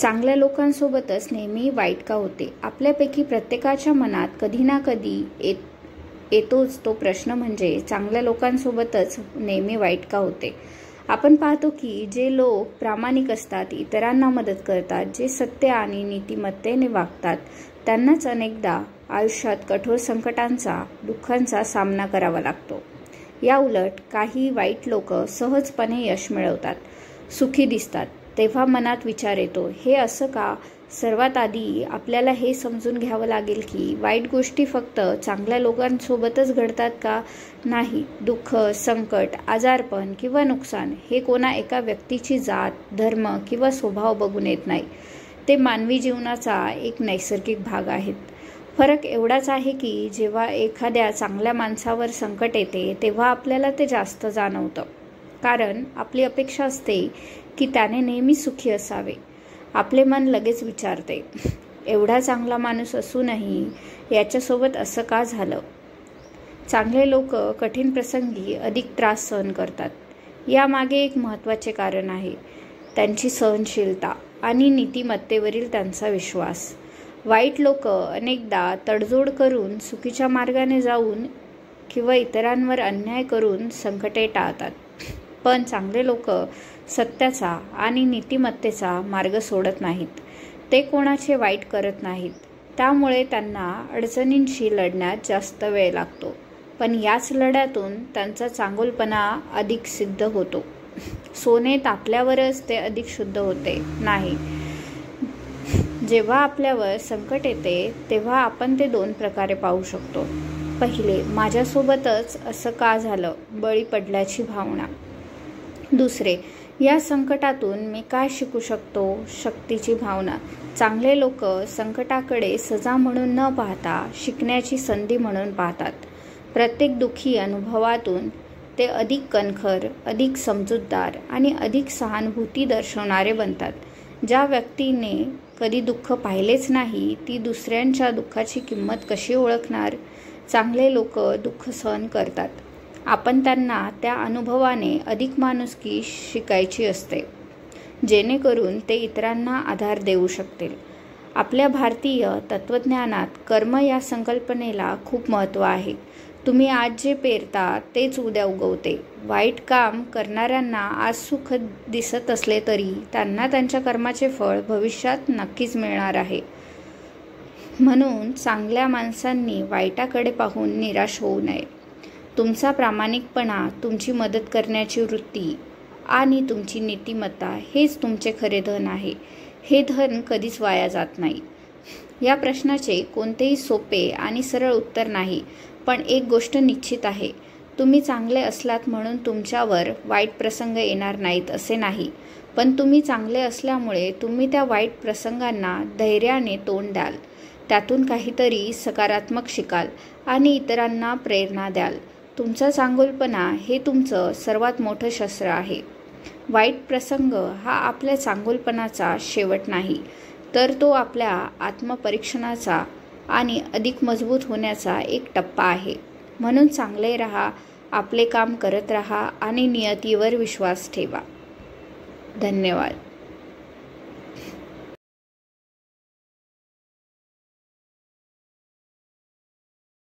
चांगल्या लोकांसोबतच नेहमी वाईट का होते? आपल्यापैकी प्रत्येकाच्या मनात कधी ना कधी येतोच तो प्रश्न, म्हणजे चांगल्या लोकांसोबतच नेहमी वाईट का होते? आपण पाहतो की जे लोक प्रामाणिक असतात, इतरांना मदत करतात, जे सत्य आणि नीतिमत्तेने वागतात, त्यांनाच अनेकदा आयुष्यात कठोर संकटांचा, दुःखांचा सामना करावा लागतो. या उलट काही वाईट लोक सहजपणे यश मिळवतात, सुखी दिसतात. तेव्हा मनात विचार येतो, हे असं का? सर्वात आधी आपल्याला हे समजून घ्यावं लागेल की वाईट गोष्टी फक्त चांगल्या लोकांसोबतच घडतात का? नाही. दुःख, संकट, आजारपण किंवा नुकसान हे कोणा एका व्यक्तीची जात, धर्म किंवा स्वभाव बघून येत नाही. ते मानवी जीवनाचा एक नैसर्गिक भाग आहेत. फरक एवढाच आहे की जेव्हा एखाद्या चांगल्या माणसावर संकट येते तेव्हा आपल्याला ते जास्त जाणवतं, कारण आपली अपेक्षा असते की त्याने नेहमी सुखी असावे. आपले मन लगेच विचारते, एवढा चांगला माणूस असूनही याच्यासोबत असं का झालं? चांगले लोक कठीण प्रसंगी अधिक त्रास सहन करतात. यामागे एक महत्त्वाचे कारण आहे, त्यांची सहनशीलता आणि नीतिमत्तेवरील त्यांचा विश्वास. वाईट लोक अनेकदा तडजोड करून, चुकीच्या मार्गाने जाऊन किंवा इतरांवर अन्याय करून संकटे टाळतात. पण चांगले लोक सत्याचा आणि नीतिमत्तेचा मार्ग सोडत नाहीत. ते कोणाचे वाईट करत नाहीत. त्यामुळे त्यांना अडचणींशी लढण्यात जास्त वेळ लागतो, पण याच लढ्यातून त्यांचा चांगुलपणा अधिक सिद्ध होतो. सोने तापल्यावरच ते अधिक शुद्ध होते, नाही. जेव्हा आपल्यावर संकट येते तेव्हा आपण ते दोन प्रकारे पाहू शकतो. पहिले, माझ्यासोबतच असं का झालं? बळी पडल्याची भावना. दुसरे, या संकटातून मी काय शिकू शकतो? शक्तीची भावना. चांगले लोक संकटाकडे सजा म्हणून न पाहता शिकण्याची संधी म्हणून पाहतात. प्रत्येक दुःखी अनुभवातून ते अधिक कणखर, अधिक समजूतदार आणि अधिक सहानुभूती दर्शवणारे बनतात. ज्या व्यक्तीने कधी दुःख पाहिलेच नाही, ती दुसऱ्यांच्या दुःखाची किंमत कशी ओळखणार? चांगले लोक दुःख सहन करतात. आपण त्यांना त्या अनुभवाने अधिक माणुसकी शिकायची असते, जेणेकरून ते इतरांना आधार देऊ शकतील. आपल्या भारतीय तत्त्वज्ञानात कर्म या संकल्पनेला खूप महत्त्व आहे. तुम्ही आज जे पेरता तेच उद्या उगवते. वाईट काम करणाऱ्यांना आज सुख दिसत असले तरी त्यांना त्यांच्या कर्माचे फळ भविष्यात नक्कीच मिळणार आहे. म्हणून चांगल्या माणसांनी वाईटाकडे पाहून निराश होऊ नये. तुमचा प्रामाणिकपणा, तुमची मदत करण्याची वृत्ती आणि तुमची नीतिमत्ता हेच तुमचे खरे धन आहे. हे धन कधीच वाया जात नाही. या प्रश्नाचे कोणतेही सोपे आणि सरळ उत्तर नाही, पण एक गोष्ट निश्चित आहे, तुम्ही चांगले असलात म्हणून तुमच्यावर वाईट प्रसंग येणार नाहीत असे नाही. पण तुम्ही चांगले असल्यामुळे तुम्ही त्या वाईट प्रसंगांना धैर्याने तोंड द्याल, त्यातून काहीतरी सकारात्मक शिकाल आणि इतरांना प्रेरणा द्याल. तुमचा चांगुलपणा हे तुमचं सर्वात मोठं शस्त्र आहे. वाईट प्रसंग हा आपल्या चांगुलपणाचा शेवट नाही, तर तो आपल्या आत्मपरीक्षणाचा आणि अधिक मजबूत होण्याचा एक टप्पा आहे. म्हणून चांगले राहा, आपले काम करत राहा आणि नियतीवर विश्वास ठेवा. धन्यवाद.